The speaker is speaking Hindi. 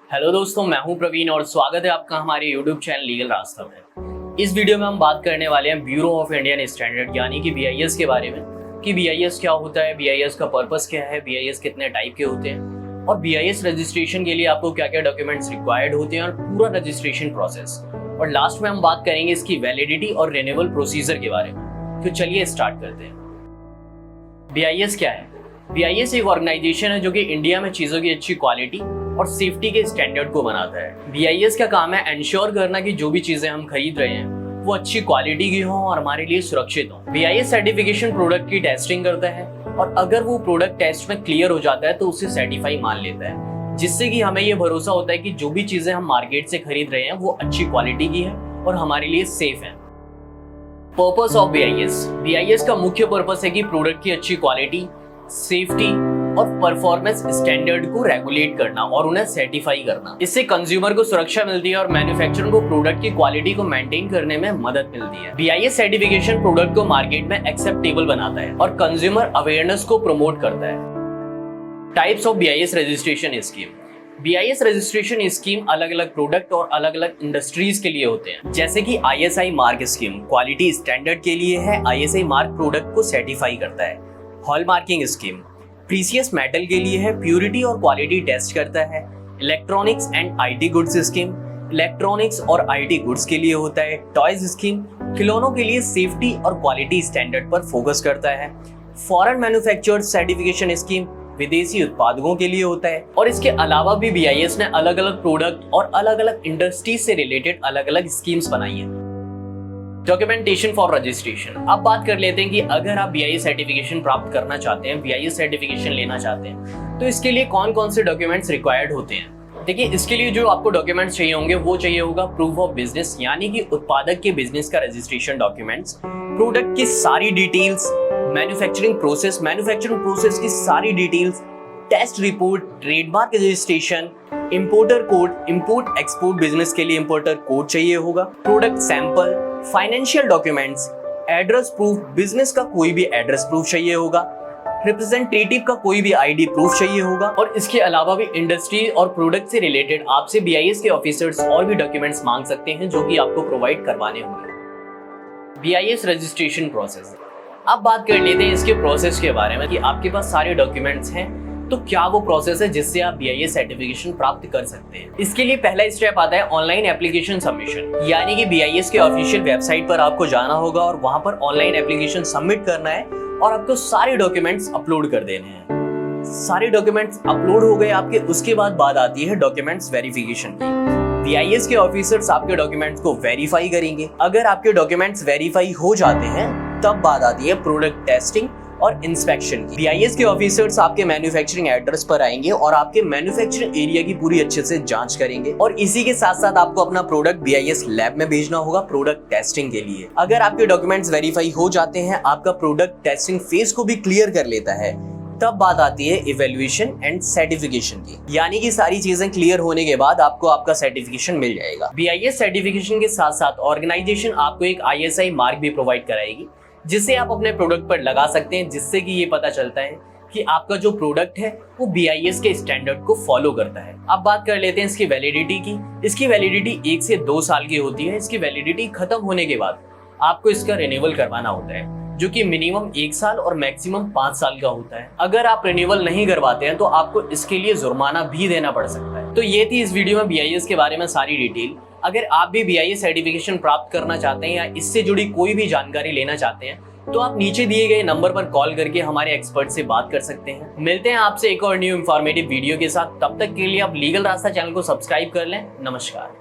हेलो दोस्तों, मैं हूं प्रवीण और स्वागत है आपका हमारे यूट्यूब चैनल लीगल रास्ता में। इस वीडियो में हम बात करने वाले हैं ब्यूरो ऑफ इंडियन स्टैंडर्ड यानी कि BIS के बारे में कि BIS क्या होता है, BIS का पर्पस क्या है, BIS कितने टाइप के होते हैं और BIS रजिस्ट्रेशन के लिए आपको क्या क्या डॉक्यूमेंट्स रिक्वायर्ड होते हैं और पूरा रजिस्ट्रेशन प्रोसेस। और लास्ट में हम बात करेंगे इसकी वैलिडिटी और रिन्यूअल प्रोसीजर के बारे में। तो चलिए स्टार्ट करते हैं। BIS क्या है? BIS एक ऑर्गेनाइजेशन है जो कि इंडिया में चीजों की अच्छी क्वालिटी और सेफ्टी के स्टैंडर्ड को बनाता है। BIS का काम है एंश्योर करना कि जो भी चीजें हम खरीद रहे हैं वो अच्छी क्वालिटी की हो और हमारे लिए सुरक्षित हो। BIS सर्टिफिकेशन प्रोडक्ट की टेस्टिंग करता है और अगर वो प्रोडक्ट टेस्ट में क्लियर हो जाता है तो उसे सर्टिफाई मान लेता है, जिससे कि हमें ये भरोसा होता है कि जो भी चीजें हम मार्केट से खरीद रहे हैं वो अच्छी क्वालिटी की है और हमारे लिए सेफ है। पर्पस ऑफ BIS का मुख्य पर्पस है कि प्रोडक्ट की अच्छी क्वालिटी, सेफ्टी और परफॉर्मेंस स्टैंडर्ड को रेगुलेट करना और उन्हें सर्टिफाई करना। इससे कंज्यूमर को सुरक्षा मिलती है और मैन्युफैक्चरर को प्रोडक्ट की क्वालिटी को मेंटेन करने में मदद मिलती है। BIS सर्टिफिकेशन प्रोडक्ट को मार्केट में एक्सेप्टेबल बनाता है और कंज्यूमर अवेयरनेस को प्रमोट करता है। Types of BIS registration scheme. BIS registration scheme अलग अलग प्रोडक्ट और अलग अलग इंडस्ट्रीज के लिए होते हैं, जैसे कि ISI mark scheme quality standard के लिए है, ISI मार्क प्रोडक्ट को सर्टिफाई करता है। हॉलमार्किंग स्कीम प्रीसियस मेटल के लिए है, प्यूरिटी और क्वालिटी टेस्ट करता है। Electronics and IT goods scheme electronics और IT गुड्स के लिए होता है। टॉयज स्कीम खिलौनों के लिए सेफ्टी और क्वालिटी स्टैंडर्ड पर फोकस करता है। फॉरेन मैन्युफैक्चर्ड सर्टिफिकेशन स्कीम विदेशी उत्पादकों के लिए होता है। और इसके अलावा भी BIS ने अलग अलग प्रोडक्ट और अलग अलग इंडस्ट्रीज से रिलेटेड अलग अलग स्कीम्स बनाई है। Documentation for registration. अब बात कर लेते हैं कि अगर आप BIS सर्टिफिकेशन प्राप्त करना चाहते हैं, BIS सर्टिफिकेशन लेना चाहते हैं, तो इसके लिए कौन कौन से डॉक्यूमेंट्स रिक्वायर्ड होते हैं। देखिए, इसके लिए जो आपको डॉक्यूमेंट्स चाहिए होंगे वो चाहिए होगा प्रूफ ऑफ बिजनेस यानी कि उत्पादक के बिजनेस का रजिस्ट्रेशन डॉक्यूमेंट्स, प्रोडक्ट की सारी डिटेल्स, मैन्युफैक्चरिंग प्रोसेस की सारी details, test report, trademark registration, importer code, import export business के लिए इंपोर्टर कोड चाहिए होगा, product sample, financial documents, address proof, business का कोई भी एड्रेस प्रूफ चाहिए होगा, रिप्रेजेंटेटिव का कोई भी ID प्रूफ चाहिए होगा। और इसके अलावा भी इंडस्ट्री और प्रोडक्ट से रिलेटेड आपसे BIS के ऑफिसर्स और भी डॉक्यूमेंट्स मांग सकते हैं जो कि आपको प्रोवाइड करवाने होंगे। BIS registration process. अब बात कर लेते हैं इसके प्रोसेस के बारे में कि आपके पास सारे डॉक्यूमेंट्स हैं तो क्या वो प्रोसेस है जिससे आप BIS सर्टिफिकेशन प्राप्त कर सकते हैं। इसके लिए पहला स्टेप आता है ऑनलाइन एप्लीकेशन सबमिशन, यानी कि BIS के ऑफिशियल वेबसाइट पर आपको जाना होगा और वहां पर ऑनलाइन एप्लीकेशन सबमिट करना है और आपको सारे डॉक्यूमेंट्स अपलोड कर देने हैं। सारे डॉक्यूमेंट्स अपलोड हो गए आपके, उसके बाद आती है डॉक्यूमेंट्स वेरिफिकेशन की। BIS के ऑफिसर्स आपके डॉक्यूमेंट्स को वेरीफाई करेंगे। अगर आपके डॉक्यूमेंट्स वेरीफाई हो जाते हैं तब बात आती है प्रोडक्ट टेस्टिंग और इंस्पेक्शन की। BIS के ऑफिसर्स आपके मैन्युफैक्चरिंग एड्रेस पर आएंगे और आपके मैन्युफैक्चरिंग एरिया की पूरी अच्छे से जांच करेंगे और इसी के साथ साथ आपको अपना प्रोडक्ट BIS लैब में भेजना होगा प्रोडक्ट टेस्टिंग के लिए। अगर आपके डॉक्यूमेंट्स वेरीफाई हो जाते हैं, आपका प्रोडक्ट टेस्टिंग फेज को भी क्लियर कर लेता है, तब बात आती है इवैल्यूएशन एंड सर्टिफिकेशन की, यानी कि सारी चीजें क्लियर होने के बाद आपको आपका सर्टिफिकेशन मिल जाएगा। BIS सर्टिफिकेशन के साथ साथ ऑर्गेनाइजेशन आपको एक ISI मार्क भी प्रोवाइड कराएगी जिसे आप अपने प्रोडक्ट पर लगा सकते हैं, जिससे कि ये पता चलता है कि आपका जो प्रोडक्ट है वो BIS के स्टैंडर्ड को फॉलो करता है। अब बात कर लेते हैं इसकी वैलिडिटी की। इसकी वैलिडिटी 1 से 2 साल की होती है। इसकी वैलिडिटी खत्म होने के बाद आपको इसका रिन्यूअल करवाना होता है, जो कि मिनिमम 1 साल और मैक्सिमम 5 साल का होता है। अगर आप रिन्यूअल नहीं करवाते हैं तो आपको इसके लिए जुर्माना भी देना पड़ सकता है। तो ये थी इस वीडियो में BIS के बारे में सारी डिटेल। अगर आप भी BIS सर्टिफिकेशन प्राप्त करना चाहते हैं या इससे जुड़ी कोई भी जानकारी लेना चाहते हैं तो आप नीचे दिए गए नंबर पर कॉल करके हमारे एक्सपर्ट से बात कर सकते हैं। मिलते हैं आपसे एक और न्यू इंफॉर्मेटिव वीडियो के साथ। तब तक के लिए आप लीगल रास्ता चैनल को सब्सक्राइब कर लें। नमस्कार।